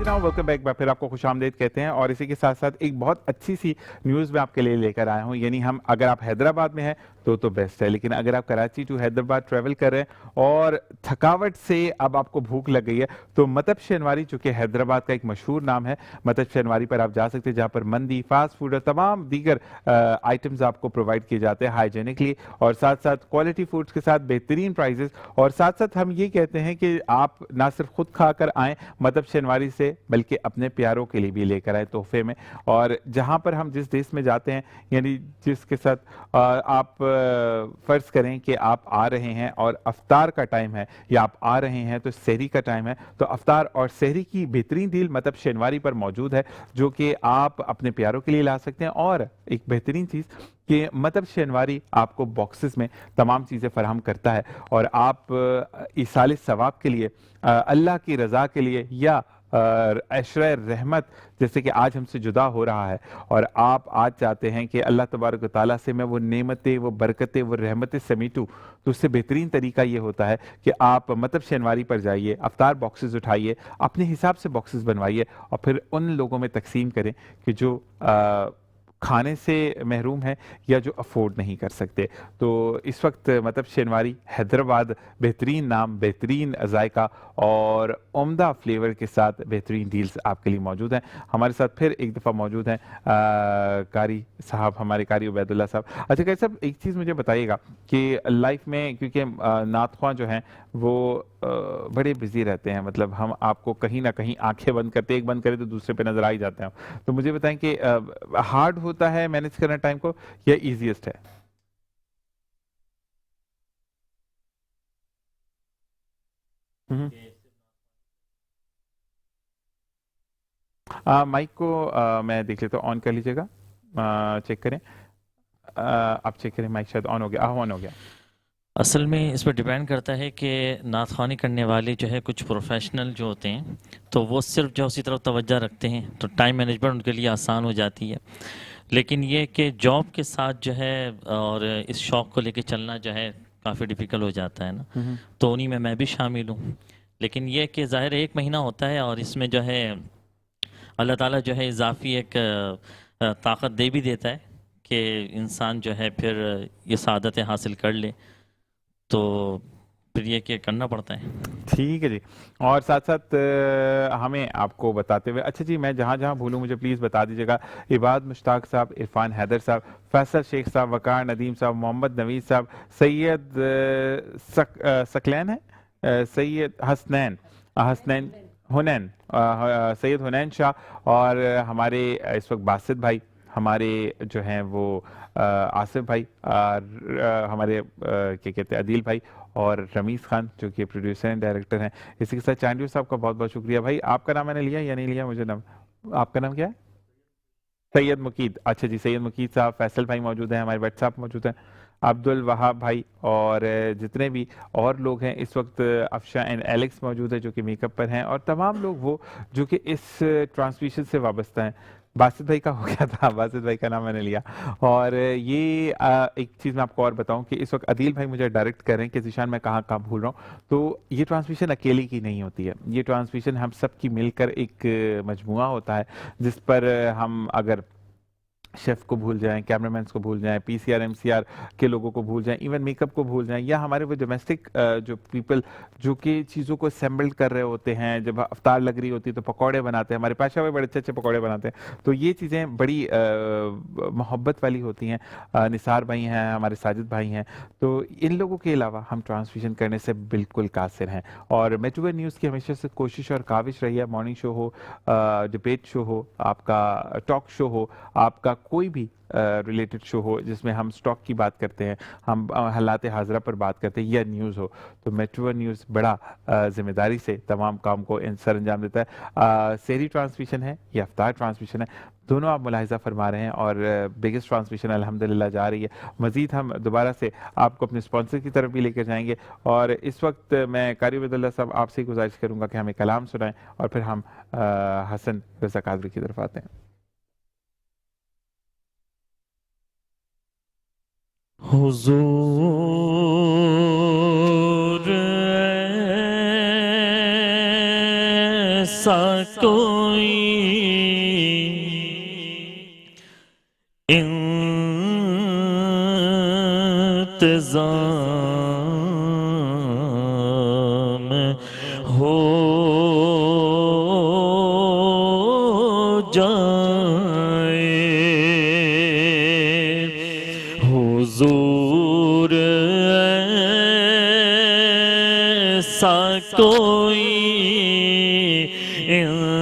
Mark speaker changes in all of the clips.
Speaker 1: जनाब welcome back. फिर आपको खुशामदीद कहते हैं और इसी के साथ साथ एक बहुत अच्छी सी न्यूज़ मैं आपके लिए लेकर आया हूं। यानी हम अगर आप हैदराबाद में हैं तो बेस्ट है, लेकिन अगर आप कराची टू हैदराबाद ट्रैवल कर रहे हैं और थकावट से अब आपको भूख लग गई है तो मतब शनवारी, चूंकि हैदराबाद का एक मशहूर नाम है, मतब शनवारी पर आप जा सकते हैं, जहां पर मंदी, फास्ट फूड और तमाम दीगर आइटम्स आपको प्रोवाइड किए जाते हैं हाइजेनिकली और साथ साथ क्वालिटी फूड्स के साथ बेहतरीन प्राइजेस। और साथ साथ हम ये कहते हैं कि आप ना सिर्फ खुद खाकर आएँ मतब शनवारी से, बल्कि अपने प्यारों के लिए भी लेकर आए तोहफे में। और जहां पर हम जिस देश में जाते हैं, यानी जिसके साथ आप फर्ज करें कि आप आ रहे हैं और अफ्तार का टाइम है या आप आ रहे हैं तो सहरी का टाइम है, तो अफ्तार और सहरी की बेहतरीन डील मतब शनवारी पर मौजूद है, जो कि आप अपने प्यारों के लिए ला सकते हैं। और एक बेहतरीन चीज कि मतब शनवारी आपको बॉक्सेस में तमाम चीज़ें फराहम करता है और आप ईसाल सवाब के लिए, अल्लाह की रज़ा के लिए या अशर रहमत, जैसे कि आज हमसे जुदा हो रहा है और आप आज चाहते हैं कि अल्लाह तबारक व तआला से मैं वो नेमतें, वो बरकतें, वो रहमतें समेटूं, तो उससे बेहतरीन तरीका ये होता है कि आप मतब शनवारी पर जाइए, अफ्तार बॉक्सेस उठाइए, अपने हिसाब से बॉक्सेस बनवाइए और फिर उन लोगों में तकसीम करें कि जो खाने से महरूम है या जो अफोर्ड नहीं कर सकते। तो इस वक्त मतलब शनवारी हैदराबाद बेहतरीन नाम, बेहतरीन जायका और उम्दा फ्लेवर के साथ बेहतरीन डील्स आपके लिए मौजूद हैं। हमारे साथ फिर एक दफ़ा मौजूद हैं कारी साहब, हमारे कारी उबैदुल्ला साहब। अच्छा कारी साहब, एक चीज़ मुझे बताइएगा कि लाइफ में, क्योंकि नात ख्वां जो हैं वो बड़े बिजी रहते हैं, मतलब हम आपको कहीं ना कहीं आंखें बंद करते, एक बंद करें तो दूसरे पे नजर आ ही जाते हैं। तो मुझे बताएं कि हार्ड होता है मैनेज करना टाइम को या इजीएस्ट है? हम्म। माइक को मैं देख लेता हूँ, ऑन कर लीजिएगा, चेक करें। आप चेक करें, माइक शायद ऑन हो गया, ऑन हो गया।
Speaker 2: असल में इस पर डिपेंड करता है कि नात ख़्वानी करने वाले जो है कुछ प्रोफेशनल जो होते हैं, तो वो सिर्फ जो उसी तरफ तवज्जो रखते हैं तो टाइम मैनेजमेंट उनके लिए आसान हो जाती है। लेकिन ये कि जॉब के साथ जो है और इस शौक़ को लेके चलना जो है काफ़ी डिफ़िकल्ट हो जाता है ना।
Speaker 1: हम्म।
Speaker 2: तो उन्हीं में मैं भी शामिल हूँ। लेकिन ये कि ज़ाहिर है 1 महीना होता है और इसमें जो है अल्लाह ताला जो है इजाफ़ी एक ताकत दे भी देता है कि इंसान जो है फिर ये सआदतें हासिल कर ले, तो फिर ये कि करना पड़ता है।
Speaker 1: ठीक है जी। और साथ साथ हमें आपको बताते हुए, अच्छा जी, मैं जहाँ जहाँ भूलूं मुझे प्लीज़ बता दीजिएगा। इबाद मुश्ताक साहब, इरफान हैदर साहब, फैसल शेख साहब, वकार नदीम साहब, मोहम्मद नवीद साहब, सैयद सकलैन है, सैयद हसनैन, हसनैन हुनैन, सैयद हुनैन शाह, और हमारे इस वक्त बासित भाई, हमारे जो हैं वो आसिफ भाई, और हमारे क्या कहते हैं अदील भाई, और रमीज़ खान जो कि प्रोड्यूसर एंड डायरेक्टर हैं। इसी के साथ चांडियो साहब का बहुत बहुत शुक्रिया। भाई आपका नाम मैंने लिया या नहीं लिया, मुझे नाम, आपका नाम क्या है? सैयद मुकीद। अच्छा जी, सैयद मुकीद साहब, फैसल भाई मौजूद हैं, हमारे व्हाट्सएप मौजूद हैं, अब्दुल वहाब भाई, और जितने भी और लोग हैं इस वक्त, अफशा एंड एलेक्स मौजूद है जो कि मेकअप पर हैं, और तमाम लोग वो जो कि इस ट्रांसमिशन से वाबस्ता हैं। बासित भाई का हो गया था, बासित भाई का नाम मैंने लिया। और ये एक चीज़ मैं आपको और बताऊं कि इस वक्त अदील भाई मुझे डायरेक्ट कर रहे हैं कि जिशान मैं कहाँ कहाँ भूल रहा हूँ। तो ये ट्रांसमिशन अकेली की नहीं होती है, ये ट्रांसमिशन हम सब की मिलकर एक मजमुआ होता है, जिस पर हम अगर शेफ को भूल जाएं, कैमरामैन को भूल जाएं, पीसीआर एमसीआर के लोगों को भूल जाएं, इवन मेकअप को भूल जाएं, या हमारे वो डोमेस्टिक जो पीपल जो कि चीज़ों को असेंबल कर रहे होते हैं, जब अफ्तार लग रही होती है तो पकौड़े बनाते हैं, हमारे पाशा भाई बड़े अच्छे अच्छे पकौड़े बनाते हैं। तो ये चीज़ें बड़ी मोहब्बत वाली होती हैं। निसार भाई हैं, हमारे साजिद भाई हैं, तो इन लोगों के अलावा हम ट्रांसमिशन करने से बिल्कुल कासिर हैं। और मेट्रो न्यूज़ की हमेशा से कोशिश और काविश रही है, मॉर्निंग शो हो, डिबेट शो हो, आपका टॉक शो हो, आपका कोई भी रिलेटेड शो हो जिसमें हम स्टॉक की बात करते हैं, हम हालात हाजरा पर बात करते हैं, या न्यूज़ हो, तो मेट्रो न्यूज़ बड़ा जिम्मेदारी से तमाम काम को सर अंजाम देता है। सेरी ट्रांसमिशन है या अफ्तार ट्रांसमिशन है, दोनों आप मुलाहिजा फरमा रहे हैं और बिगेस्ट ट्रांसमिशन अल्हम्दुलिल्लाह जा रही है। मजीद हम दोबारा से आपको अपने स्पॉन्सर की तरफ भी लेकर जाएंगे। और इस वक्त मैं कारी उबैदुल्ला साहब आपसे गुजारिश करूंगा कि हमें कलाम सुनाएं और फिर हम हसन रज़ा कादरी की तरफ आते हैं।
Speaker 2: हुजूर ऐसा कोई इंतजाम हो जाए हुजूर ऐसा कोई इंतजाम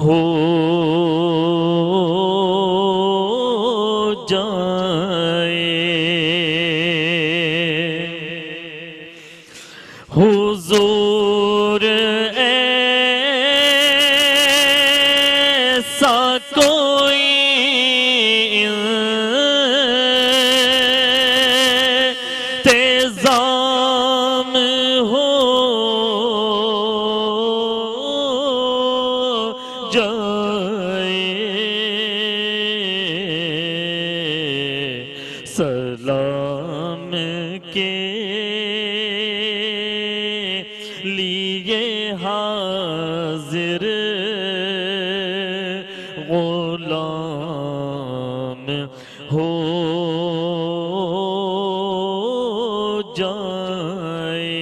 Speaker 2: हो जाए हुजूर ऐसा कोई इंतजाम हो जाए सलाम के लिए हाजिर गुलाम हो जाए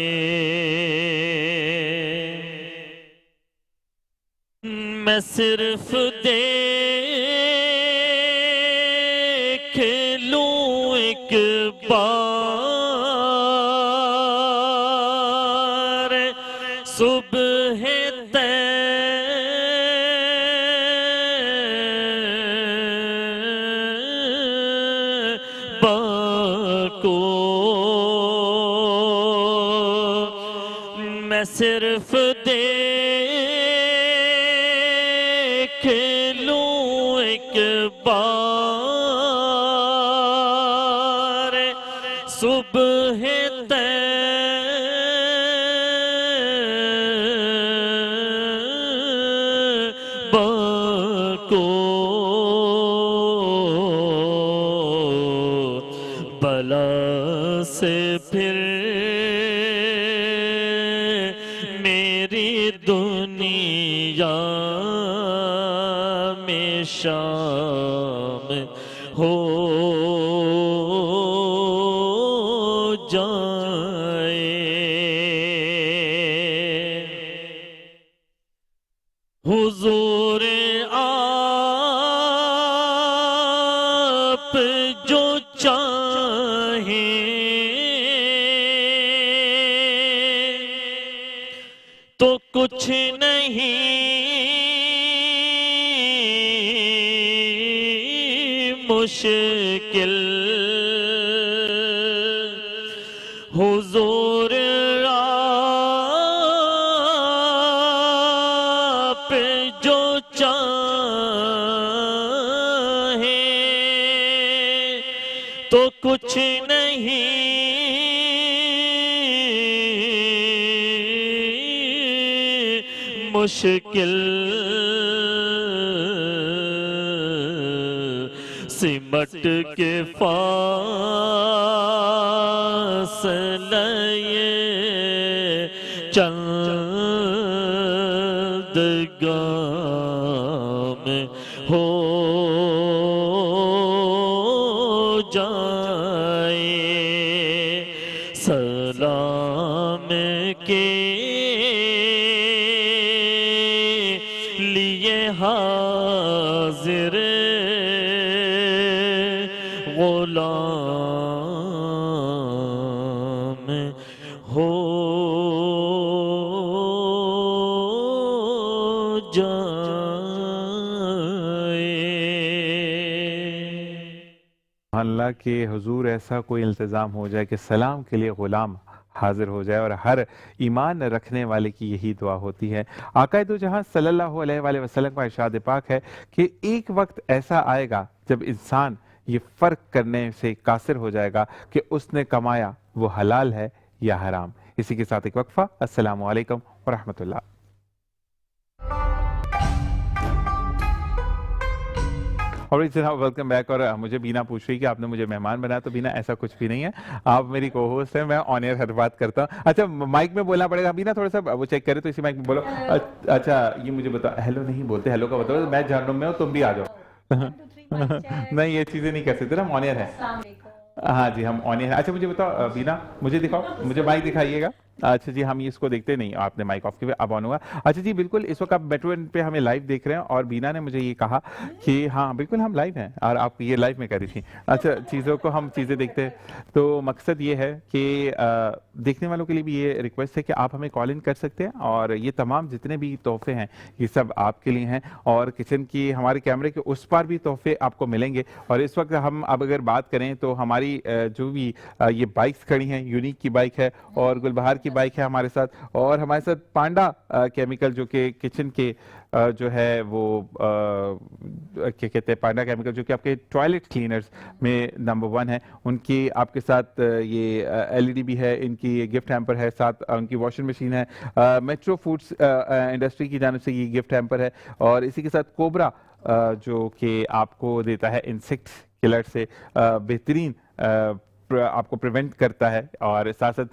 Speaker 2: मैं सिर्फ देख लूं एक बार सुबह तैबा को मैं सिर्फ देख लूं एक बार सुबह तैबा को बला से फिर मेरी दुनिया में शाम हो जाए हुजूर आप जो चाहें तो कुछ नहीं मुश्किल हुजूर आप जो चाहें तो कुछ नहीं मुश्किल सिमट के फासले चंद गाम हो जाए सलाम के लिए हाजिर गुलाम हो जाए
Speaker 1: अल्लाह के हुजूर ऐसा कोई इल्तिज़ाम हो जाए कि सलाम के लिए ग़ुलाम हाजिर हो जाए, और हर ईमान रखने वाले की यही दुआ होती है। आक़ाए दो जहां सल्लल्लाहु अलैहि वसल्लम का इरशाद पाक है कि एक वक्त ऐसा आएगा जब इंसान ये फ़र्क करने से कासिर हो जाएगा कि उसने कमाया वो हलाल है या हराम। इसी के साथ एक वक्फा। अस्सलामु अलैकुम व रहमतुल्लाह। और जनाब वेलकम बैक। और मुझे बीना पूछ रही कि आपने मुझे मेहमान बनाया, तो बीना ऐसा कुछ भी नहीं है, आप मेरी को होस्ट है, मैं ऑन एयर हर बात करता हूँ। अच्छा माइक में बोलना पड़ेगा बीना, थोड़ा सा वो चेक करे तो इसी माइक में बोलो। अच्छा ये मुझे बता, हेलो नहीं बोलते, हेलो का बताओ, मैं जहन्नुम में हूँ तुम भी आ जाओ।
Speaker 3: 1 2 3 माइक चेक।
Speaker 1: नहीं ये चीजें नहीं कर सकते ना, हम ऑन एयर है।
Speaker 3: अस्सलाम वालेकुम।
Speaker 1: हाँ जी हम ऑन एयर है। अच्छा मुझे बताओ बीना, मुझे दिखाओ, मुझे माइक दिखाइएगा। अच्छा जी हम ये इसको देखते नहीं, आपने माइक ऑफ किया, अब ऑन हुआ। अच्छा जी बिल्कुल, इस वक्त आप मेट्रो इन पे हमें लाइव देख रहे हैं और बीना ने मुझे ये कहा कि हाँ बिल्कुल हम लाइव हैं, और आप ये लाइव में करी थी। अच्छा चीज़ों को हम चीज़ें देखते हैं, तो मकसद ये है कि देखने वालों के लिए भी ये रिक्वेस्ट है कि आप हमें कॉल इन कर सकते हैं, और ये तमाम जितने भी तोहफे हैं ये सब आपके लिए हैं, और किचन की हमारे कैमरे के उस पार भी तोहफे आपको मिलेंगे। और इस वक्त हम अब अगर बात करें तो हमारी जो भी ये बाइक्स खड़ी हैं, यूनिक की बाइक है और गुलबहार की बाइक है हमारे साथ, और हमारे साथ पांडा केमिकल जो कि किचन के जो है वो क्या कहते हैं, पांडा केमिकल जो कि आपके टॉयलेट क्लीनर्स में नंबर 1 है, उनकी आपके साथ ये एलईडी भी है, इनकी गिफ्ट हैम्पर है, साथ उनकी वॉशिंग मशीन है, मेट्रो फूड्स इंडस्ट्री की जानिब से ये गिफ्ट हैम्पर है, और इसी के साथ कोबरा जो कि आपको देता है इंसेक्ट किलर से बेहतरीन आपको प्रिवेंट करता है, और साथ साथ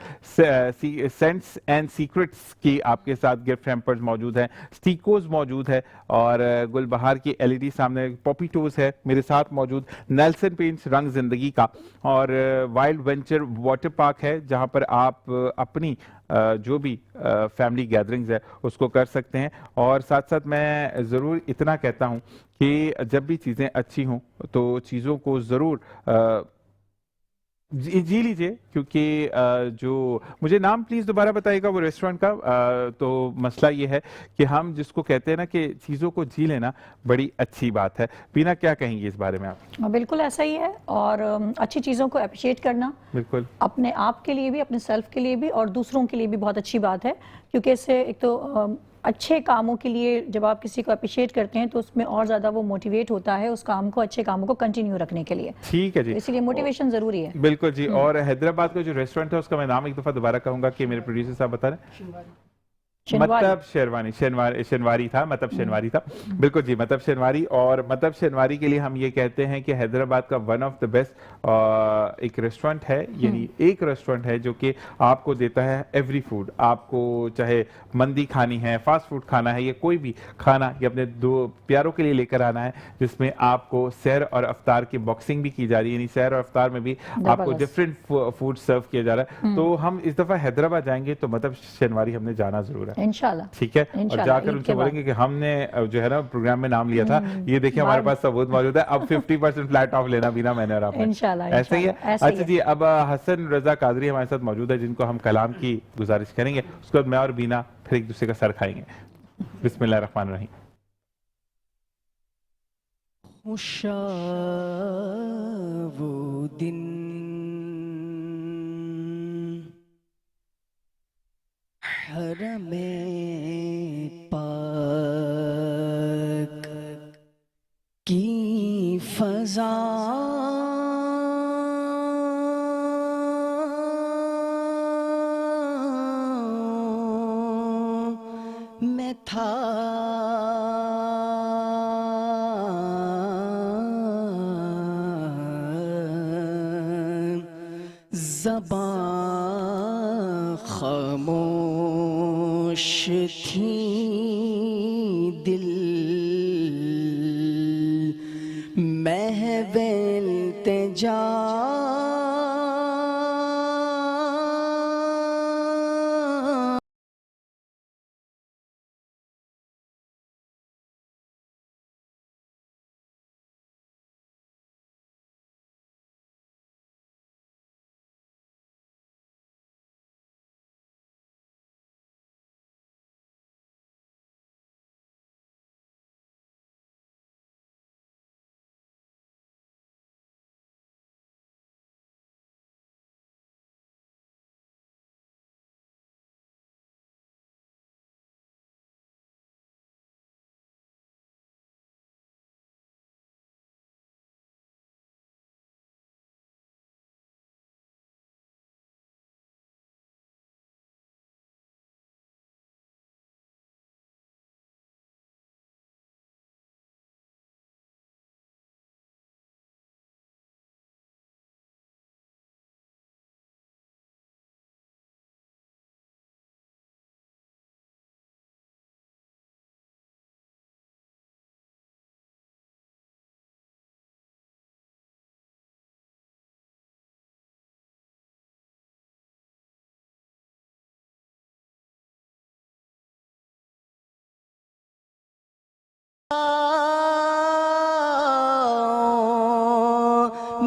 Speaker 1: सेंट्स एंड सीक्रेट्स की आपके साथ गिफ्ट हैम्पर्स मौजूद हैं, स्टिकोज मौजूद है, और गुलबहार की एलईडी सामने, पॉपीटोज है मेरे साथ मौजूद, नेल्सन पेंट्स रंग जिंदगी का, और वाइल्ड वेंचर वाटर पार्क है जहां पर आप अपनी जो भी फैमिली गैदरिंग्स है उसको कर सकते हैं। और साथ साथ मैं ज़रूर इतना कहता हूं कि जब भी चीज़ें अच्छी हों तो चीज़ों को ज़रूर जी लीजिए, क्योंकि जो मुझे नाम प्लीज दोबारा बताइएगा वो रेस्टोरेंट का। तो मसला ये है कि हम जिसको कहते हैं ना कि चीज़ों को जी लेना बड़ी अच्छी बात है। बीना क्या कहेंगी इस बारे में आप?
Speaker 3: बिल्कुल ऐसा ही है, और अच्छी चीज़ों को अप्रिशिएट करना
Speaker 1: बिल्कुल
Speaker 3: अपने आप के लिए भी, अपने सेल्फ के लिए भी और दूसरों के लिए भी बहुत अच्छी बात है, क्योंकि इससे एक तो अच्छे कामों के लिए जब आप किसी को अप्रिशिएट करते हैं तो उसमें और ज़्यादा वो मोटिवेट होता है उस काम को, अच्छे कामों को कंटिन्यू रखने के लिए।
Speaker 1: ठीक है जी।
Speaker 3: तो इसीलिए मोटिवेशन ज़रूरी है।
Speaker 1: बिल्कुल जी। और हैदराबाद का जो रेस्टोरेंट है उसका मैं नाम एक दफ़ा दोबारा कहूंगा कि मेरे प्रोड्यूसर साहब बता रहे हैं।
Speaker 3: शिनवारी।
Speaker 1: मतलब शेरवानी, शनवारी था, मतलब शनवारी था। बिल्कुल जी, मतलब शनवारी। और मतलब शनवारी के लिए हम ये कहते हैं कि हैदराबाद का वन ऑफ द बेस्ट एक रेस्टोरेंट है, यानी एक रेस्टोरेंट है जो कि आपको देता है एवरी फूड। आपको चाहे मंदी खानी है, फास्ट फूड खाना है, या कोई भी खाना ये अपने दो प्यारों के लिए लेकर आना है, जिसमें आपको सैर और अफ्तार की बॉक्सिंग भी की जा रही है, यानी सैर और अफ्तार में भी आपको डिफरेंट फूड सर्व किया जा रहा है। तो हम इस दफ़ा हैदराबाद जाएंगे तो मतलब शनवारी हमने जाना जरूर है।
Speaker 3: इंशाल्लाह।
Speaker 1: ठीक है, और जाकर उनसे बोलेंगे कि हमने जो है ना प्रोग्राम में नाम लिया था, ये देखिए हमारे पास सबूत मौजूद है, अब 50% फ्लैट ऑफ लेना बीना, मैंने और आपने।
Speaker 3: इंशाल्लाह
Speaker 1: ऐसा ही है। अच्छा जी, अब हसन रजा कादरी हमारे साथ मौजूद है जिनको हम कलाम की गुजारिश करेंगे, उसके बाद मैं और बीना फिर एक दूसरे का सर खाएंगे। बिस्मिल्लाह रहमान रहीम।
Speaker 4: उषा वो दिन हरमे पाक की फजा में था, ज़बां खामोश थी, दिल महव इल्तिजा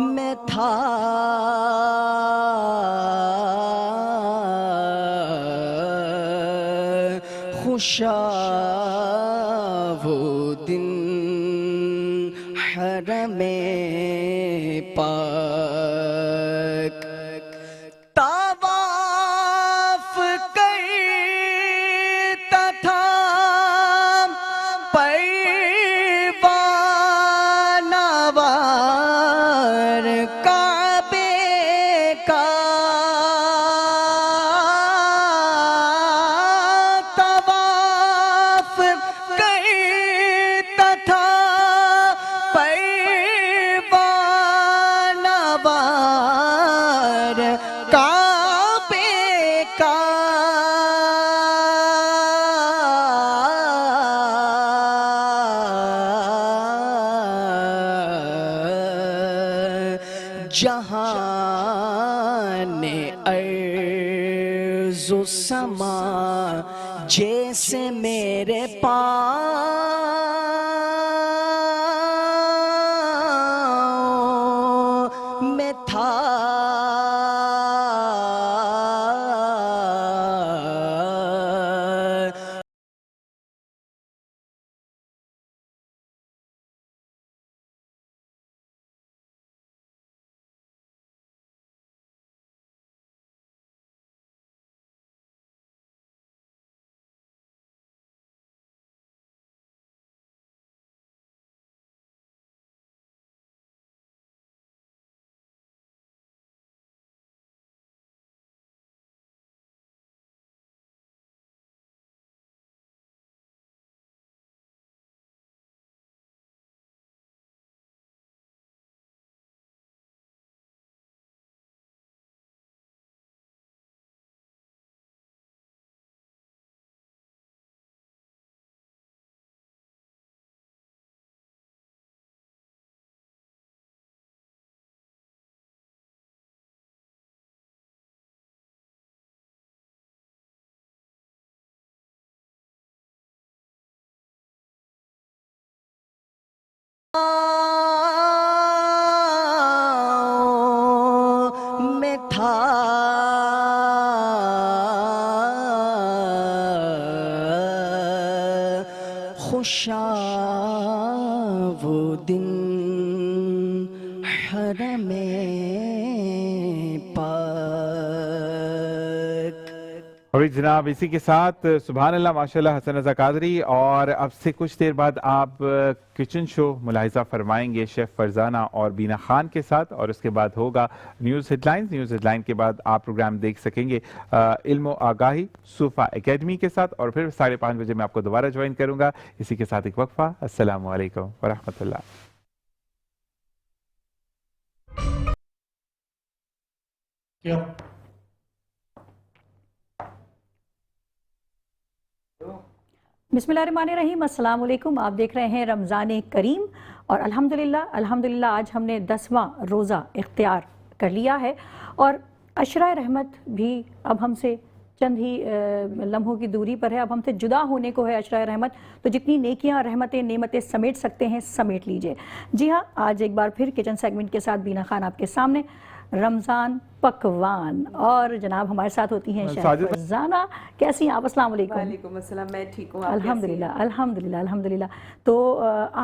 Speaker 4: मैं था खुशा वो दिन हरमे पाक तवाफ करता था परवानावार काबे का तवाफ करता था परवानावार काबे का जहाने अर्ज़ व समा जैसे मेरे पाँव में था में था खुशा वो दिन हरमे पाक।
Speaker 1: और जनाब इसी के साथ सुभान अल्लाह माशाल्लाह हसन रज़ा कादरी। और अब से कुछ देर बाद आप किचन शो मुलाहिजा फरमाएंगे शेफ़ फरजाना और बीना खान के साथ, और उसके बाद होगा न्यूज़ हेडलाइंस। न्यूज़ हेडलाइन के बाद आप प्रोग्राम देख सकेंगे इल्म व आगाही सूफा एकेडमी के साथ, और फिर 5:30 बजे मैं आपको दोबारा ज्वाइन करूंगा। इसी के साथ एक वक्फा। अस्सलामु अलैकुम व रहमतुल्लाह।
Speaker 3: बिस्मिल्लाहिर्रहमानिर्रहीम, अस्सलाम वालेकुम। आप देख रहे हैं रमज़ान करीम, और अल्हम्दुलिल्लाह आज हमने 10वां रोज़ा इख्तियार कर लिया है, और अशरा रहमत भी अब हमसे चंद ही लम्हों की दूरी पर है। अब हमसे जुदा होने को है अशरा रहमत, तो जितनी नेकियां रहमतें नेमतें समेट सकते हैं समेट लीजिए। जी हाँ, आज एक बार फिर किचन सेगमेंट के साथ बीना खान आपके सामने, रमज़ान पकवान, और जनाब हमारे साथ होती हैं शेफ़ फरजाना। कैसी हैं आप? अस्सलाम वालेकुम।
Speaker 5: वालेकुम अस्सलाम, मैं ठीक हूँ।
Speaker 3: अल्हम्दुलिल्लाह अल्हम्दुलिल्लाह अल्हम्दुलिल्लाह। तो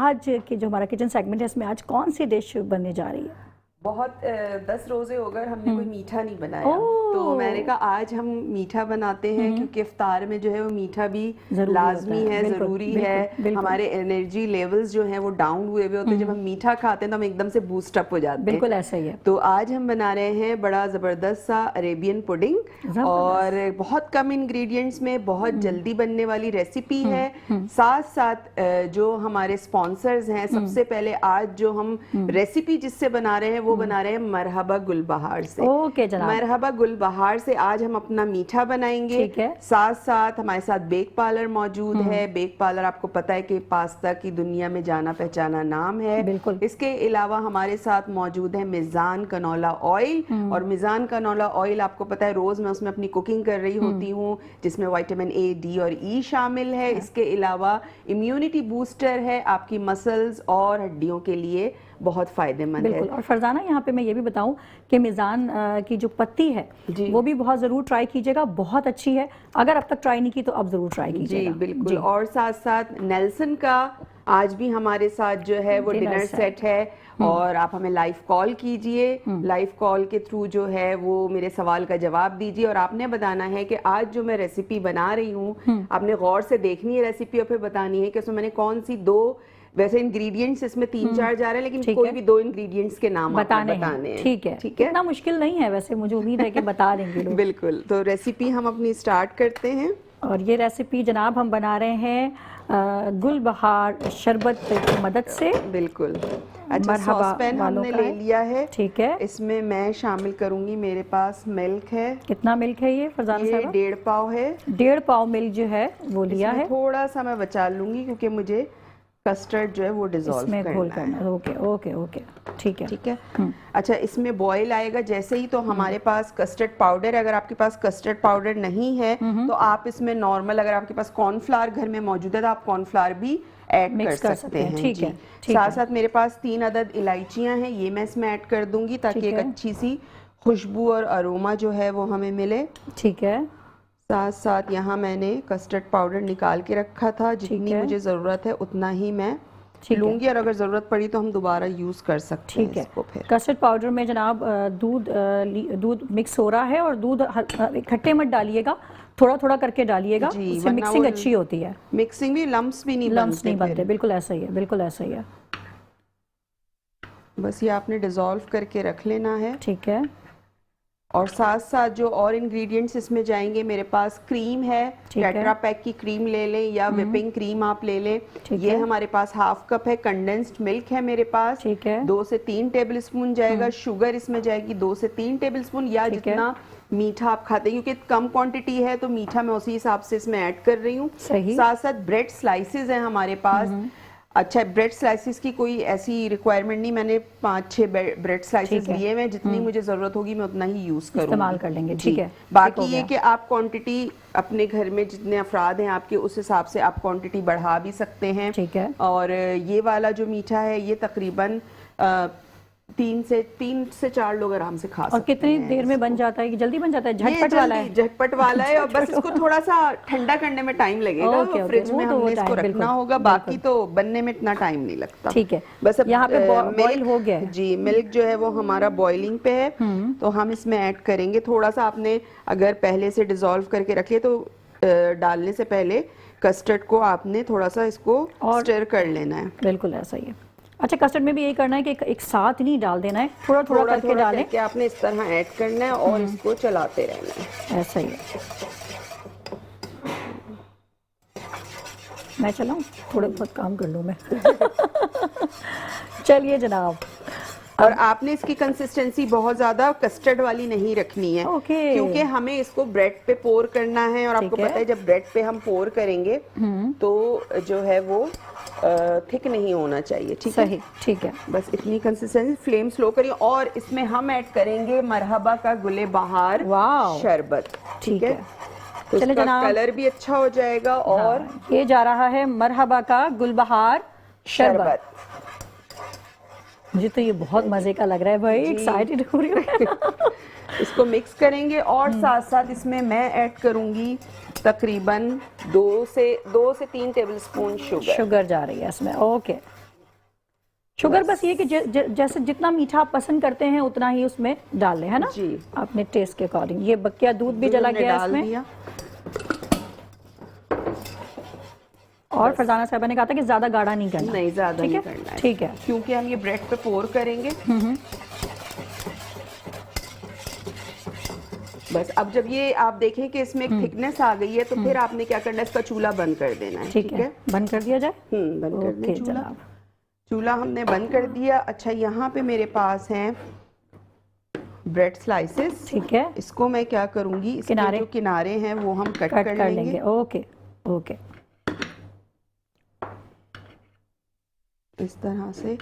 Speaker 3: आज के जो हमारा किचन सेगमेंट है, इसमें आज कौन सी डिश बनने जा रही है?
Speaker 5: बहुत 10 रोजे हो गए हमने कोई मीठा नहीं बनाया, तो मैंने कहा आज हम मीठा बनाते हैं, क्योंकि इफ्तार में जो है वो मीठा भी लाजमी है, ज़रूरी है। हमारे एनर्जी लेवल्स जो हैं वो डाउन हुए हुए होते हैं, जब हम मीठा खाते हैं तो हम एकदम से बूस्ट अप हो जाते हैं।
Speaker 3: बिल्कुल ऐसा ही है।
Speaker 5: तो आज हम बना रहे हैं बड़ा ज़बरदस्त सा अरेबियन पुडिंग, और बहुत कम इंग्रेडिएंट्स में बहुत जल्दी बनने वाली रेसिपी है। साथ साथ जो हमारे स्पॉन्सर्स हैं, सबसे पहले आज जो हम रेसिपी जिससे बना रहे हैं वो बना रहे हैं मरहबा गुलबहार से।
Speaker 3: ओके जनाब।
Speaker 5: मरहबा गुलबहार से आज हम अपना मीठा बनाएंगे।
Speaker 3: ठीक है।
Speaker 5: साथ साथ हमारे साथ बेक पार्लर मौजूद है। बेक पार्लर आपको पता है कि पास्ता की दुनिया में जाना पहचाना नाम है।
Speaker 3: बिल्कुल।
Speaker 5: इसके अलावा हमारे साथ मौजूद है मिजान कनोला ऑयल, और मिजान कनोला ऑयल आपको पता है रोज मैं उसमें अपनी कुकिंग कर रही होती हूँ, जिसमें विटामिन ए, डी और ई शामिल है। इसके अलावा इम्यूनिटी बूस्टर है, आपकी मसल्स और हड्डियों के लिए बहुत फायदेमंद है।
Speaker 3: बिल्कुल। और फरजाना यहाँ पे मैं ये भी बताऊं कि मिजान की जो पत्ती है वो भी बहुत जरूर ट्राई कीजिएगा, बहुत अच्छी है। अगर अब तक ट्राई नहीं की तो अब जरूर ट्राई कीजिएगा।
Speaker 5: जी बिल्कुल। और साथ साथ नेल्सन का आज भी हमारे साथ जो है वो डिनर सेट है, और आप हमें लाइव कॉल कीजिए। लाइव कॉल के थ्रू जो है वो मेरे सवाल का जवाब दीजिए, और आपने बताना है कि आज जो मैं रेसिपी बना रही हूँ आपने गौर से देखनी है रेसिपी, और फिर बतानी है कि उसमें मैंने कौन सी दो, वैसे इंग्रेडिएंट्स इसमें 3-4 जा रहे हैं, लेकिन कोई भी 2 इंग्रेडिएंट्स के नाम बताने हैं।
Speaker 3: ठीक है, ठीक है। इतना मुश्किल नहीं है वैसे, मुझे उम्मीद है कि बता देंगे लोग।
Speaker 5: बिल्कुल। तो रेसिपी हम अपनी स्टार्ट करते हैं।
Speaker 3: और ये रेसिपी जनाब हम बना रहे हैं गुलबहार शरबत की मदद से।
Speaker 5: बिल्कुल। अच्छा, सॉसपैन हमने ले लिया है।
Speaker 3: ठीक है।
Speaker 5: इसमें मैं शामिल करूंगी, मेरे पास मिल्क है।
Speaker 3: कितना मिल्क है ये फरजाना
Speaker 5: ये
Speaker 3: साहबा?
Speaker 5: 1.5 पाव है।
Speaker 3: 1.5 पाव मिल्क जो है वो लिया है।
Speaker 5: थोड़ा सा मैं बचा लूंगी क्योंकि मुझे कस्टर्ड जो है वो डिसॉल्व करना है।
Speaker 3: ओके ओके ओके, ठीक है।
Speaker 5: ठीक है। अच्छा, इसमें बॉईल आएगा जैसे ही तो हमारे पास कस्टर्ड पाउडर है। अगर आपके पास कस्टर्ड पाउडर नहीं है तो आप इसमें नॉर्मल, अगर आपके पास कॉर्नफ्लावर घर में मौजूद है तो आप कॉर्नफ्लावर भी ऐड कर सकते हैं।
Speaker 3: ठीक है।
Speaker 5: साथ साथ मेरे पास 3 अदद इलायचियां हैं, ये मैं इसमें ऐड कर दूंगी ताकि एक अच्छी सी खुशबू और अरोमा जो है वो हमें मिले।
Speaker 3: ठीक है।
Speaker 5: साथ साथ यहाँ मैंने कस्टर्ड पाउडर निकाल के रखा था, जितनी मुझे ज़रूरत है उतना ही मैं लूंगी, और अगर ज़रूरत पड़ी तो हम दोबारा यूज़ कर सकते हैं इसको। फिर
Speaker 3: कस्टर्ड पाउडर में जनाब दूध मिक्स हो रहा है, और दूध इकट्ठे मत डालिएगा, थोड़ा थोड़ा करके डालिएगा, उससे मिक्सिंग अच्छी होती है।
Speaker 5: मिक्सिंग भी लम्स भी नहीं
Speaker 3: बनते। बिल्कुल ऐसा ही है, बिल्कुल ऐसा ही है।
Speaker 5: बस ये आपने डिज़ोल्व करके रख लेना है।
Speaker 3: ठीक है।
Speaker 5: और साथ साथ जो और इंग्रेडिएंट्स इसमें जाएंगे, मेरे पास क्रीम है, टेट्रा पैक की क्रीम ले लें या विपिंग क्रीम आप ले लें। ये हमारे पास 1/2 कप है। कंडेंस्ड मिल्क है मेरे पास।
Speaker 3: ठीक है।
Speaker 5: 2 से 3 टेबलस्पून जाएगा। शुगर इसमें जाएगी 2 से 3 टेबलस्पून, या जितना मीठा आप खाते हैं, क्योंकि कम क्वांटिटी है तो मीठा मैं उसी हिसाब से इसमें ऐड कर रही हूँ। साथ साथ ब्रेड स्लाइसेस हैं हमारे पास। अच्छा, ब्रेड स्लाइसेस की कोई ऐसी रिक्वायरमेंट नहीं, मैंने 5-6 ब्रेड स्लाइसेस लिए हैं, जितनी मुझे जरूरत होगी मैं उतना ही यूज करूंगी,
Speaker 3: इस्तेमाल कर लेंगे। ठीक है।
Speaker 5: बाकी ये कि आप क्वांटिटी अपने घर में जितने अफराद हैं आपके, उस हिसाब से आप क्वांटिटी बढ़ा भी सकते हैं।
Speaker 3: ठीक है।
Speaker 5: और ये वाला जो मीठा है ये तकरीबन 3 से 4 लोग आराम से खा सकते हैं।
Speaker 3: और कितनी देर में बन जाता है? कि जल्दी बन जाता है? झटपट
Speaker 5: वाला है और बस इसको थोड़ा सा ठंडा करने में टाइम लगेगा। फ्रिज में हमने इसको रखना होगा, बाकी तो बनने में इतना टाइम नहीं लगता।
Speaker 3: ठीक है।
Speaker 5: बस अब
Speaker 3: यहाँ पे बॉईल हो गया है।
Speaker 5: जी, मिल्क जो है वो हमारा बॉइलिंग पे है, तो हम इसमें ऐड करेंगे थोड़ा सा। आपने अगर पहले से डिसॉल्व करके रखिए तो डालने से पहले कस्टर्ड को आपने थोड़ा सा इसको स्टर कर लेना है।
Speaker 3: बिल्कुल ऐसा ही है। अच्छा, कस्टर्ड में भी यही करना है कि एक साथ नहीं डाल देना है, थोड़ा थोड़ा करके डालें।
Speaker 5: कि आपने इस तरह ऐड करना है और इसको चलाते रहना है।
Speaker 3: ऐसा ही है। मैं चलाऊं? थोड़े बहुत काम कर लूं मैं। चलिए जनाब।
Speaker 5: और आपने इसकी कंसिस्टेंसी बहुत ज्यादा कस्टर्ड वाली नहीं रखनी है, क्योंकि हमें इसको ब्रेड पे पोर करना है। और आपको पता है जब ब्रेड पे हम पोर करेंगे तो जो है वो थिक नहीं होना चाहिए। ठीक है,
Speaker 3: ठीक है।
Speaker 5: बस इतनी कंसिस्टेंसी। फ्लेम स्लो करिए, और इसमें हम ऐड करेंगे मरहबा का गुले बहार शरबत। ठीक है, तो इसका कलर भी अच्छा हो जाएगा। और
Speaker 3: ये जा रहा है मरहबा का गुलबहार शरबत। मुझे तो ये बहुत मजे का लग रहा है भाई, एक्साइटेड हो रही हूँ।
Speaker 5: इसको मिक्स करेंगे, और साथ साथ इसमें मैं ऐड करूंगी तकरीबन 2 से 3 टेबलस्पून
Speaker 3: शुगर जा रही है इसमें। ओके। शुगर बस ये कि जैसे जितना मीठा आप पसंद करते हैं उतना ही उसमें डाल लें, है ना जी, अपने टेस्ट के अकॉर्डिंग। ये बकिया दूध भी जला गया इसमें। और फरजाना साहबा ने कहा था कि ज्यादा गाढ़ा नहीं करना।
Speaker 5: नहीं, ज्यादा नहीं करना है।
Speaker 3: ठीक है,
Speaker 5: क्योंकि हम ये ब्रेड पे पोर करेंगे। बस अब जब ये आप देखें कि इसमें एक थिकनेस आ गई है तो फिर आपने क्या करना है, इसका चूल्हा बंद कर देना है। ठीक है,
Speaker 3: बंद कर दिया जाए।
Speaker 5: बंद कर दें चूल्हा। चूल्हा हमने बंद कर दिया। अच्छा, यहाँ पे मेरे पास हैं ब्रेड स्लाइसेस।
Speaker 3: ठीक है,
Speaker 5: इसको मैं क्या करूंगी, इसके
Speaker 3: किनारे?
Speaker 5: जो किनारे हैं वो हम कट
Speaker 3: कट
Speaker 5: कर
Speaker 3: कर
Speaker 5: लेंगे।
Speaker 3: लेंगे। ओके ओके,
Speaker 5: इस तरह से।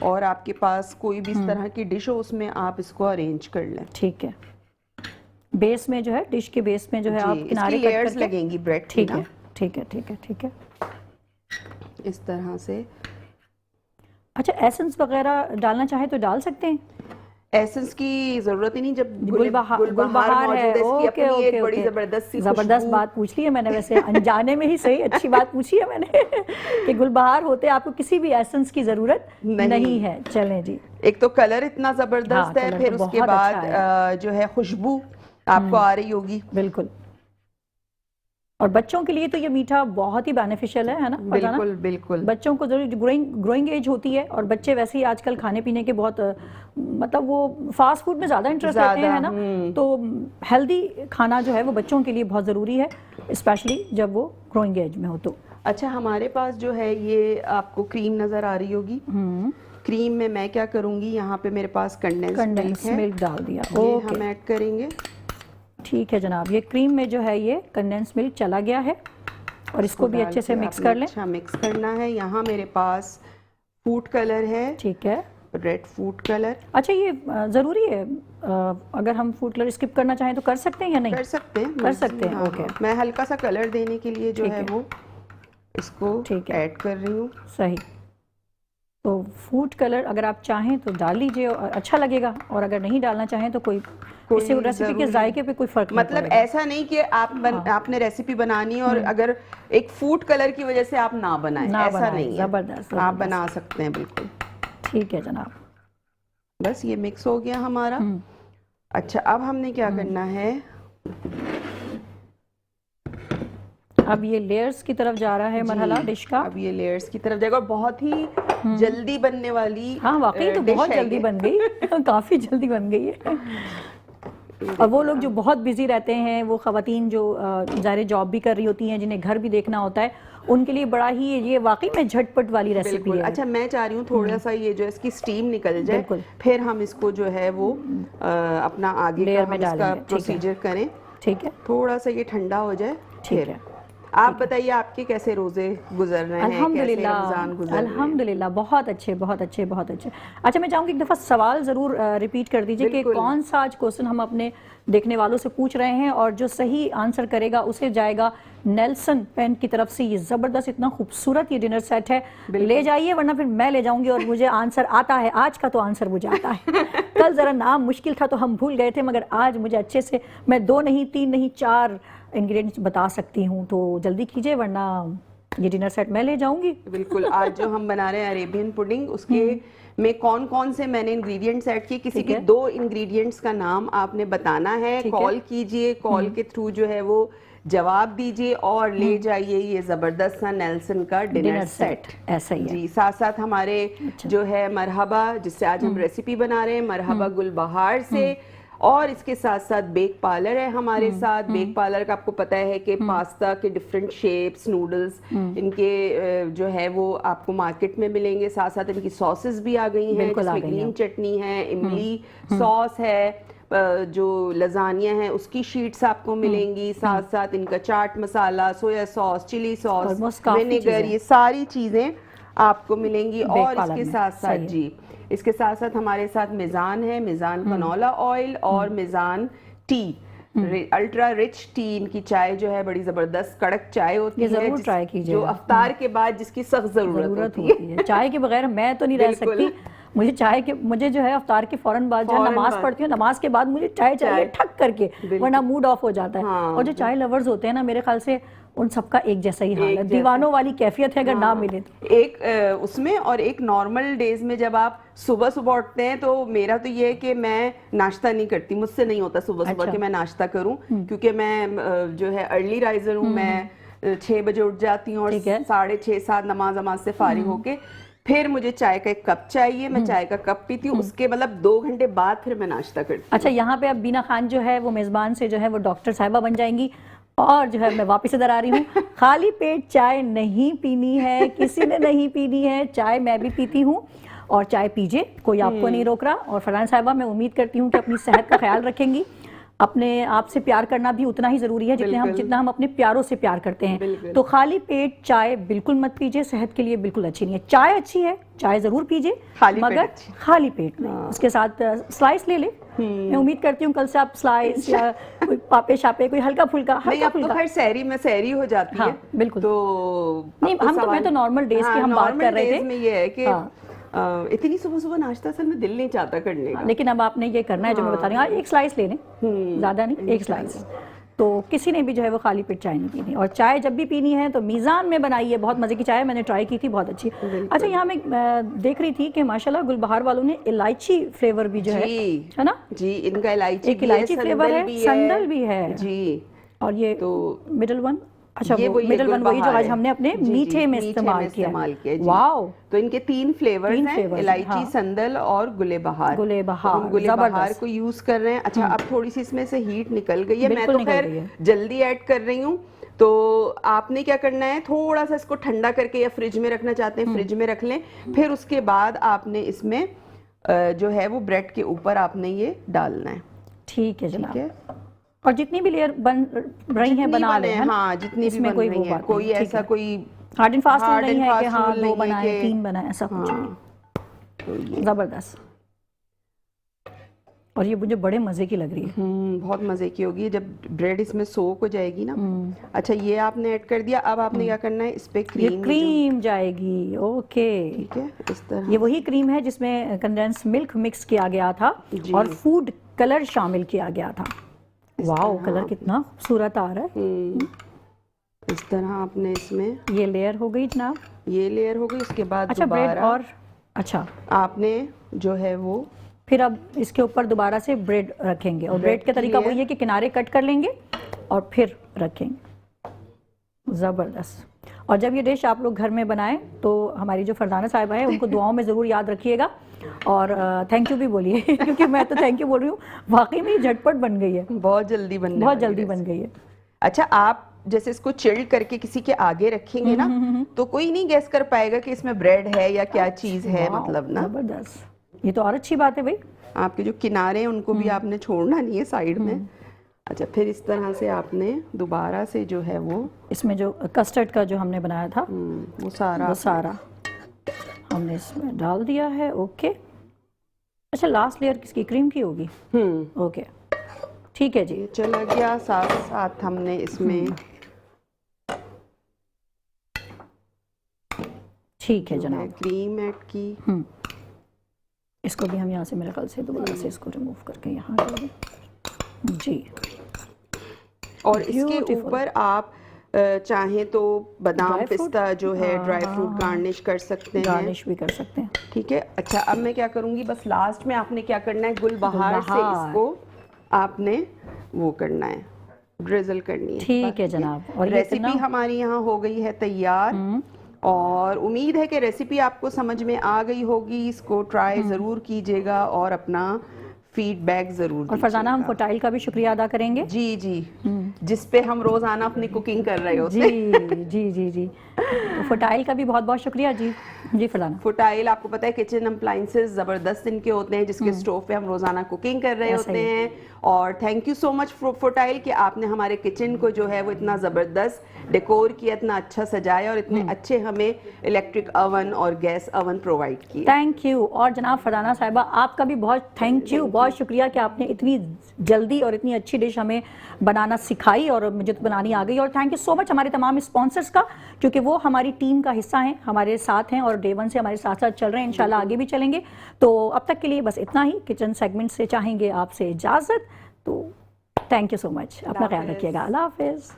Speaker 5: और आपके पास कोई भी इस तरह की डिश हो उसमें आप इसको अरेंज कर लें।
Speaker 3: ठीक है। बेस में जो है, डिश के बेस में जो है आप
Speaker 5: जी,
Speaker 3: किनारे
Speaker 5: इसकी
Speaker 3: कट
Speaker 5: लेयर्स
Speaker 3: करके,
Speaker 5: लगेंगी ब्रेड की
Speaker 3: ठीक
Speaker 5: ना,
Speaker 3: है ठीक है ठीक है ठीक है।
Speaker 5: इस तरह से।
Speaker 3: अच्छा, एसेंस वगैरह डालना चाहे तो डाल सकते हैं?
Speaker 5: एसेंस की जरूरत ही नहीं, जब
Speaker 3: गुलबहार
Speaker 5: मौजूद है, इसकी
Speaker 3: ओके
Speaker 5: अपनी एक
Speaker 3: ओके
Speaker 5: बड़ी
Speaker 3: ओके,
Speaker 5: जबरदस्त सी
Speaker 3: जबरदस्त
Speaker 5: खुशबू।
Speaker 3: बात पूछ ली है मैंने, वैसे अनजाने में ही सही, अच्छी बात पूछी है मैंने कि गुलबहार होते आपको किसी भी एसेंस की जरूरत नहीं है। चलें जी।
Speaker 5: एक तो कलर इतना जबरदस्त
Speaker 3: हाँ,
Speaker 5: है,
Speaker 3: कलर
Speaker 5: फिर
Speaker 3: तो
Speaker 5: उसके
Speaker 3: बहुत
Speaker 5: बाद
Speaker 3: अच्छा
Speaker 5: जो है खुशबू आपको आ रही होगी।
Speaker 3: बिल्कुल। और बच्चों के लिए तो ये मीठा बहुत ही बेनिफिशियल है ना फरजाना?
Speaker 5: बिल्कुल बिल्कुल।
Speaker 3: बच्चों को जरूर, ग्रोइंग एज होती है और बच्चे वैसे ही आजकल खाने पीने के बहुत मतलब वो फास्ट फूड में ज़्यादा इंटरेस्ट लेते हैं, है ना? तो हेल्दी खाना जो है वो बच्चों के लिए बहुत ज़रूरी है, स्पेशली जब वो ग्रोइंग एज में हो तो।
Speaker 5: अच्छा, हमारे पास जो है ये आपको क्रीम नजर आ रही होगी। क्रीम में मैं क्या करूंगी, यहाँ पे मेरे पास कंडेंस
Speaker 3: मिल्क डाल दिया।
Speaker 5: ये
Speaker 3: ओके,
Speaker 5: हम ऐड करेंगे।
Speaker 3: ठीक है जनाब। ये क्रीम में जो है ये कंडेंस मिल्क चला गया है और इसको भी अच्छे से मिक्स कर लें।
Speaker 5: अच्छा, मिक्स करना है। यहाँ मेरे पास फूड कलर है,
Speaker 3: ठीक है,
Speaker 5: रेड फूड कलर।
Speaker 3: अच्छा ये ज़रूरी है, अगर हम फूड कलर स्किप करना चाहें तो कर सकते हैं या नहीं?
Speaker 5: कर सकते हैं,
Speaker 3: कर सकते हैं,
Speaker 5: हाँ,
Speaker 3: ओके।
Speaker 5: हाँ। मैं हल्का सा कलर देने के लिए जो
Speaker 3: ठीक
Speaker 5: है
Speaker 3: है।
Speaker 5: वो इसको
Speaker 3: ठीक है।
Speaker 5: ऐड कर रही हूँ।
Speaker 3: सही। तो फूड कलर अगर आप चाहें तो डाल लीजिए, और अच्छा लगेगा, और अगर नहीं डालना चाहें तो कोई इससे रेसिपी के जायके पे कोई फर्क नहीं
Speaker 5: मतलब
Speaker 3: पड़ेगा।
Speaker 5: ऐसा नहीं कि आपने रेसिपी बनानी है और अगर एक फूड कलर की वजह से आप ना बनाएं, ऐसा नहीं है।
Speaker 3: जबरदस्त,
Speaker 5: आप बना सकते हैं बिल्कुल।
Speaker 3: ठीक है जनाब।
Speaker 5: बस ये मिक्स हो गया हमारा। अच्छा, अब हमने क्या करना है,
Speaker 3: अब ये लेयर्स की तरफ जा रहा है मरहला डिश का।
Speaker 5: अब ये लेयर्स की तरफ जाएगा और बहुत ही जल्दी बनने वाली
Speaker 3: हाँ वाकई तो
Speaker 5: डिश
Speaker 3: बहुत
Speaker 5: है
Speaker 3: जल्दी
Speaker 5: ये।
Speaker 3: बन गई काफ़ी जल्दी बन गई है। और वो लोग जो बहुत बिजी रहते हैं, वो ख़वातीन जो ज़ाहिर जॉब भी कर रही होती हैं, जिन्हें घर भी देखना होता है, उनके लिए बड़ा ही ये वाकई में झटपट वाली रेसिपी
Speaker 5: बिल्कुल।
Speaker 3: है।
Speaker 5: अच्छा, मैं चाह रही हूँ थोड़ा सा ये जो इसकी स्टीम निकल जाए,
Speaker 3: बिल्कुल।
Speaker 5: फिर हम इसको जो है वो अपना आगे
Speaker 3: लेयर
Speaker 5: का
Speaker 3: में
Speaker 5: हम इसका
Speaker 3: डालेंगे, ठीक है।
Speaker 5: प्रोसीजर करें।
Speaker 3: ठीक है,
Speaker 5: थोड़ा सा ये ठंडा हो जाए।
Speaker 3: ठीक
Speaker 5: फिर
Speaker 3: है।
Speaker 5: आप बताइए आपके कैसे रोजे गुजर रहे हैं, कैसे रमजान गुजर रहे हैं?
Speaker 3: अल्हम्दुलिल्लाह बहुत अच्छे बहुत अच्छे बहुत अच्छे। अच्छा, मैं चाहूँगी एक दफ़ा सवाल ज़रूर रिपीट कर दीजिए कि
Speaker 5: बिल्कुल।
Speaker 3: कौन सा आज क्वेश्चन हम अपने देखने वालों से पूछ रहे हैं, और जो सही आंसर करेगा उसे जाएगा नेल्सन पेन की तरफ से ये ज़बरदस्त इतना खूबसूरत ये डिनर सेट है। ले जाइए, वरना फिर मैं ले जाऊंगी और मुझे आंसर आता है। आज का तो आंसर मुझे आता है। कल ज़रा नाम मुश्किल था तो हम भूल गए थे, मगर आज मुझे अच्छे से, मैं 2 नहीं 3 नहीं 4 इंग्रेडिएंट्स बता सकती हूँ। तो जल्दी कीजिए वरना ये डिनर सेट मैं ले जाऊंगी।
Speaker 5: बिल्कुल। आज जो हम बना रहे हैं अरेबियन पुडिंग, उसके में कौन कौन से मैंने इंग्रेडिएंट्स ऐड किए, किसी भी 2 इंग्रेडिएंट्स का नाम आपने बताना है। कॉल कीजिए, कॉल के थ्रू जो है वो जवाब दीजिए और ले जाइए ये जबरदस्त सा नेल्सन का डिनर सेट।
Speaker 3: ऐसा ही है
Speaker 5: जी। साथ साथ हमारे जो है मरहबा, जिससे आज हम रेसिपी बना रहे हैं, मरहबा गुलबहार से, और इसके साथ साथ बेक पार्लर है हमारे साथ। बेक पार्लर का आपको पता है कि पास्ता के डिफरेंट शेप्स, नूडल्स, इनके जो है वो आपको मार्केट में मिलेंगे। साथ साथ इनकी सॉसेस भी आ गई हैं, जिसमें ग्रीन चटनी है, इमली सॉस है, जो लजानिया है उसकी शीट्स आपको मिलेंगी। साथ साथ इनका chaat masala, soya sauce, chilli sauce, vinegar, ये सारी चीजें आपको मिलेंगी। और इसके साथ साथ जी, इसके साथ साथ हमारे साथ मिजान है, मिजान कनोला ऑयल और मिजान टी, अल्ट्रा रिच टी। इनकी चाय जो है बड़ी जबरदस्त कड़क चाय होती है,
Speaker 3: जरूर ट्राई कीजिए,
Speaker 5: जो अफ्तार के बाद जिसकी सख्त जरूरत होती है।
Speaker 3: चाय के बगैर मैं तो नहीं रह सकती। मुझे जो है अफ्तार के फौरन बाद जो नमाज पढ़ती हूँ, नमाज के बाद मुझे चाय चाहिए ठक करके, वरना मूड ऑफ हो जाता है।
Speaker 5: हाँ,
Speaker 3: और जो चाय लवर्स होते हैं ना, मेरे ख्याल से उन सबका एक जैसा ही हाल है, दीवानों वाली कैफियत है अगर ना मिले तो।
Speaker 5: एक उसमें और एक नॉर्मल डेज में जब आप सुबह सुबह उठते हैं, तो मेरा तो ये है कि मैं नाश्ता नहीं करती, मुझसे नहीं होता सुबह सुबह कि मैं नाश्ता करूं, क्योंकि मैं जो है अर्ली राइजर हूँ। मैं 6 बजे उठ जाती हूँ और 6:30 7 नमाज से फारिग होके फिर मुझे चाय का एक कप चाहिए। मैं चाय का कप पीती हूँ, उसके मतलब 2 घंटे बाद फिर मैं नाश्ता करती हूँ।
Speaker 3: अच्छा, यहाँ पे अब बीना खान जो है वो मेज़बान से जो है वो डॉक्टर साहिबा बन जाएंगी, और जो है मैं वापस इधर आ रही हूँ। खाली पेट चाय नहीं पीनी है, किसी ने नहीं पीनी है। चाय मैं भी पीती हूँ और चाय पीजिए, कोई आपको नहीं रोक रहा। और फरहान साहिबा, मैं उम्मीद करती हूँ कि अपनी सेहत का ख्याल रखेंगी। अपने आप से प्यार करना भी उतना ही जरूरी है जितना हम अपने प्यारों से प्यार करते हैं। तो खाली पेट चाय बिल्कुल मत पीजिए, सेहत के लिए बिल्कुल अच्छी नहीं है। चाय अच्छी है, चाय जरूर पीजिए, मगर खाली पेट नहीं। उसके साथ स्लाइस ले ले। मैं उम्मीद करती हूँ कल से आप स्लाइस या कोई पापे शापे, कोई हल्का फुल्का
Speaker 5: तो खैर सहरी में सहरी हो जाती है।
Speaker 3: बिल्कुल।
Speaker 5: तो
Speaker 3: नहीं, मैं तो नॉर्मल डेज की हम बात कर रहे थे।
Speaker 5: में ये है कि इतनी सुबह सुबह नाश्ता असल में दिल नहीं चाहता करने का,
Speaker 3: लेकिन अब आपने ये करना है जो मैं बता रही हूँ। एक स्लाइस ले लें, ज्यादा नहीं, एक स्लाइस। तो किसी ने भी जो है वो खाली पेट चाय नहीं पीनी। और चाय जब भी पीनी है तो मीज़ान में बनाइए। बहुत मज़े की चाय मैंने ट्राई की थी, बहुत अच्छी। अच्छा, यहाँ मैं देख रही थी कि माशाल्लाह गुलबहार वालों ने इलायची फ्लेवर भी जो है ना
Speaker 5: जी, इनका इलायची
Speaker 3: फ्लेवर है, संदल भी है
Speaker 5: जी। और
Speaker 3: ये तो मिडल वन, अच्छा
Speaker 5: ये
Speaker 3: मिडल वन वही जो आज हमने अपने मीठे में इस्तेमाल किया। वाओ,
Speaker 5: तो इनके 3 फ्लेवर्स हैं, इलायची, संदल और गुलेबहार। हम गुलेबहार को यूज कर रहे हैं। अच्छा, अब थोड़ी सी इसमें से हीट निकल गई है। मैं तो खैर जल्दी ऐड कर रही हूँ। तो आपने क्या करना है, थोड़ा सा इसको ठंडा करके, या फ्रिज में रखना चाहते हैं फ्रिज में रख लें। फिर उसके बाद आपने इसमें जो है वो ब्रेड के ऊपर आपने ये डालना है।
Speaker 3: ठीक है जनाब। और जितनी भी लेयर बन रही हैं बना लें।
Speaker 5: हाँ, जितनी भी बन रही हैं, कोई ऐसा कोई
Speaker 3: हार्ड एंड फास्ट नहीं है कि हाँ 2 बनाए 3 बनाए, ऐसा कुछ नहीं। जबरदस्त। और ये मुझे बड़े मजे की लग रही है।
Speaker 5: बहुत मजे की होगी जब ब्रेड इसमें सोक हो जाएगी ना। अच्छा, ये आपने ऐड कर दिया। अब आपने क्या करना है, इस पे
Speaker 3: क्रीम जाएगी। ओके,
Speaker 5: ठीक है, इस तरह।
Speaker 3: ये वही क्रीम है जिसमें कंडेंस मिल्क मिक्स किया गया था और फूड कलर शामिल किया गया था। वाओ, कलर कितना खूबसूरत आ रहा है।
Speaker 5: इस तरह आपने इसमें
Speaker 3: ये लेयर हो गई जनाब,
Speaker 5: ये लेयर हो गई। उसके बाद
Speaker 3: अच्छा ब्रेड और अच्छा
Speaker 5: आपने जो है वो
Speaker 3: फिर अब इसके ऊपर दोबारा से ब्रेड रखेंगे। और ब्रेड का तरीका वही है कि किनारे कट कर लेंगे और फिर रखेंगे। ज़बरदस्त। और जब ये डिश आप लोग घर में बनाएं तो हमारी जो फरजाना साहिबा है उनको दुआओं में ज़रूर याद रखिएगा। और थैंक यू भी बोलिए क्योंकि मैं तो थैंक यू बोल रही हूँ। वाकई में झटपट बन गई है,
Speaker 5: बहुत जल्दी बन गई है। अच्छा, आप जैसे इसको चिल्ड करके किसी के आगे रखेंगे ना, तो कोई नहीं गेस कर पाएगा कि इसमें ब्रेड है या क्या चीज है, मतलब ना।
Speaker 3: जबरदस्त, ये तो और अच्छी बात है भाई।
Speaker 5: आपके जो किनारे हैं उनको भी आपने छोड़ना नहीं है साइड में। अच्छा, फिर इस तरह से आपने दोबारा से जो है वो
Speaker 3: इसमें जो कस्टर्ड का जो हमने बनाया था
Speaker 5: वो सारा
Speaker 3: हमने इसमें डाल दिया है। ओके, अच्छा लास्ट लेयर किसकी, क्रीम की होगी? ओके, ठीक है जी।
Speaker 5: चला गया। साथ साथ हमने इसमें
Speaker 3: ठीक है जनाब
Speaker 5: क्रीम ऐड की।
Speaker 3: इसको भी हम यहाँ से मेरे ख्याल से दोबारा से इसको रिमूव करके यहाँ जी।
Speaker 5: और इसके ऊपर आप चाहें तो बादाम पिस्ता जो है ड्राई फ्रूट गार्निश कर सकते हैं,
Speaker 3: गार्निश भी कर सकते हैं।
Speaker 5: ठीक है। अच्छा, अब मैं क्या करूंगी, बस लास्ट में आपने क्या करना है, गुलबहार से इसको आपने वो करना है, ड्रिजल करनी है।
Speaker 3: ठीक है जनाब। और
Speaker 5: रेसिपी हमारी यहाँ हो गई है तैयार। और उम्मीद है कि रेसिपी आपको समझ में आ गई होगी। इसको ट्राई ज़रूर कीजिएगा और अपना फीडबैक ज़रूर।
Speaker 3: और फरजाना, हम फोटाइल का भी शुक्रिया अदा करेंगे।
Speaker 5: जी, जिस पे हम रोज़ाना अपनी कुकिंग कर रहे होते
Speaker 3: हैं। जी। तो फोटाइल का भी बहुत बहुत शुक्रिया जी फरजाना।
Speaker 5: फोटाइल, आपको पता है किचन अप्लायंसेस ज़बरदस्त इनके होते हैं, जिसके स्टोव पे हम रोज़ाना कुकिंग कर रहे होते हैं। और thank you so much Fotile कि आपने हमारे किचन को जो है वो इतना ज़बरदस्त डेकोर किया, इतना अच्छा सजाया और इतने अच्छे हमें इलेक्ट्रिक अवन और गैस अवन प्रोवाइड किए।
Speaker 3: Thank you. और जनाब फरजाना साहिबा, आपका भी बहुत थैंक यू, बहुत शुक्रिया कि आपने इतनी जल्दी और इतनी अच्छी डिश हमें बनाना सिखाई और मुझे तो बनानी आ गई। और थैंक यू सो मच हमारे तमाम स्पॉन्सर्स का, क्योंकि वो हमारी टीम का हिस्सा हैं, हमारे साथ हैं और डे वन से हमारे साथ साथ चल रहे हैं, इंशाल्लाह आगे भी चलेंगे। तो अब तक के लिए बस इतना ही। किचन सेगमेंट से चाहेंगे आपसे इजाज़त। तो थैंक यू सो मच, अपना ख्याल रखिएगा। अल्लाह हाफिज़।